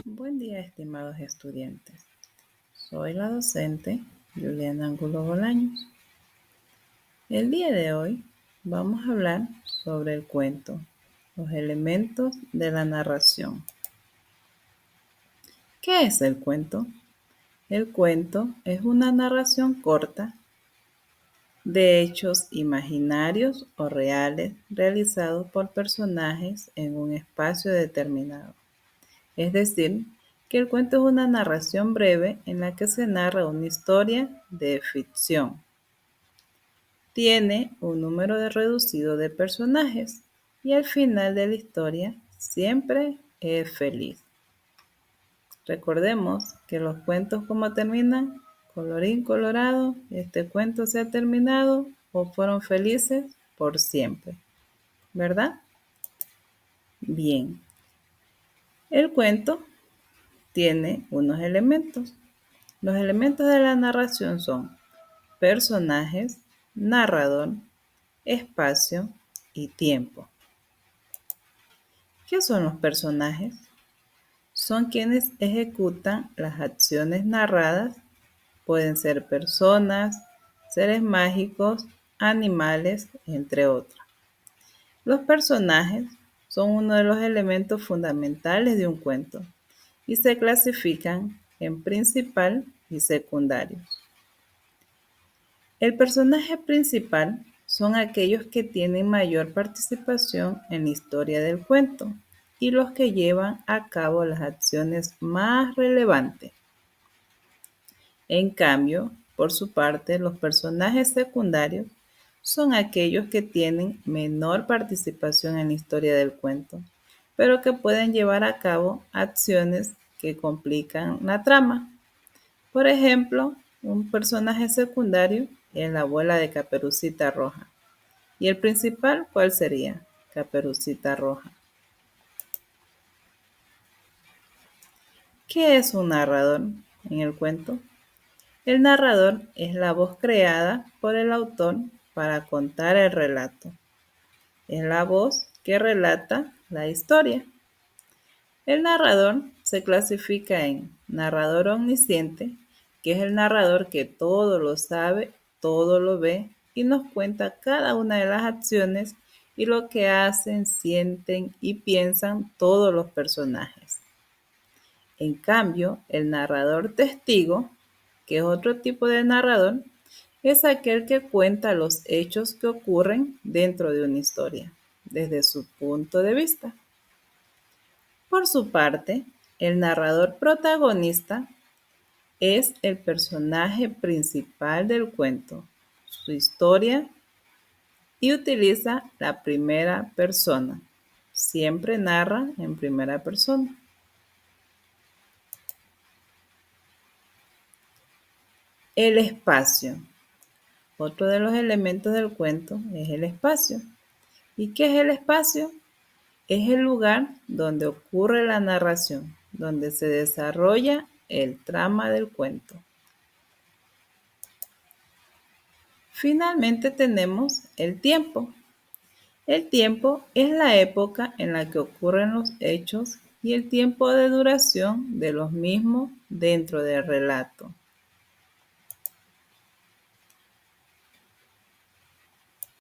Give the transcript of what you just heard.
Buen día, estimados estudiantes. Soy la docente Juliana Angulo Bolaños. El día de hoy vamos a hablar sobre el cuento, los elementos de la narración. ¿Qué es el cuento? El cuento es una narración corta de hechos imaginarios o reales realizados por personajes en un espacio determinado. Es decir, que el cuento es una narración breve en la que se narra una historia de ficción. Tiene un número reducido de personajes y al final de la historia siempre es feliz. Recordemos que los cuentos como terminan, colorín colorado, este cuento se ha terminado o fueron felices por siempre, ¿verdad? Bien, el cuento tiene unos elementos. Los elementos de la narración son personajes, narrador, espacio y tiempo. ¿Qué son los personajes? Son quienes ejecutan las acciones narradas. Pueden ser personas, seres mágicos, animales, entre otros. Los personajes son uno de los elementos fundamentales de un cuento y se clasifican en principal y secundarios. El personaje principal son aquellos que tienen mayor participación en la historia del cuento y los que llevan a cabo las acciones más relevantes. En cambio, por su parte, los personajes secundarios son aquellos que tienen menor participación en la historia del cuento, pero que pueden llevar a cabo acciones que complican la trama. Por ejemplo, un personaje secundario es la abuela de Caperucita Roja. ¿Y el principal cuál sería? Caperucita Roja. ¿Qué es un narrador en el cuento? El narrador es la voz creada por el autor para contar el relato. Es la voz que relata la historia. El narrador se clasifica en narrador omnisciente, que es el narrador que todo lo sabe, todo lo ve y nos cuenta cada una de las acciones y lo que hacen, sienten y piensan todos los personajes. En cambio, el narrador testigo, que es otro tipo de narrador, es aquel que cuenta los hechos que ocurren dentro de una historia, desde su punto de vista. Por su parte, el narrador protagonista es el personaje principal del cuento, su historia y utiliza la primera persona. Siempre narra en primera persona. El espacio. Otro de los elementos del cuento es el espacio. ¿Y qué es el espacio? Es el lugar donde ocurre la narración, donde se desarrolla el trama del cuento. Finalmente tenemos el tiempo. El tiempo es la época en la que ocurren los hechos y el tiempo de duración de los mismos dentro del relato.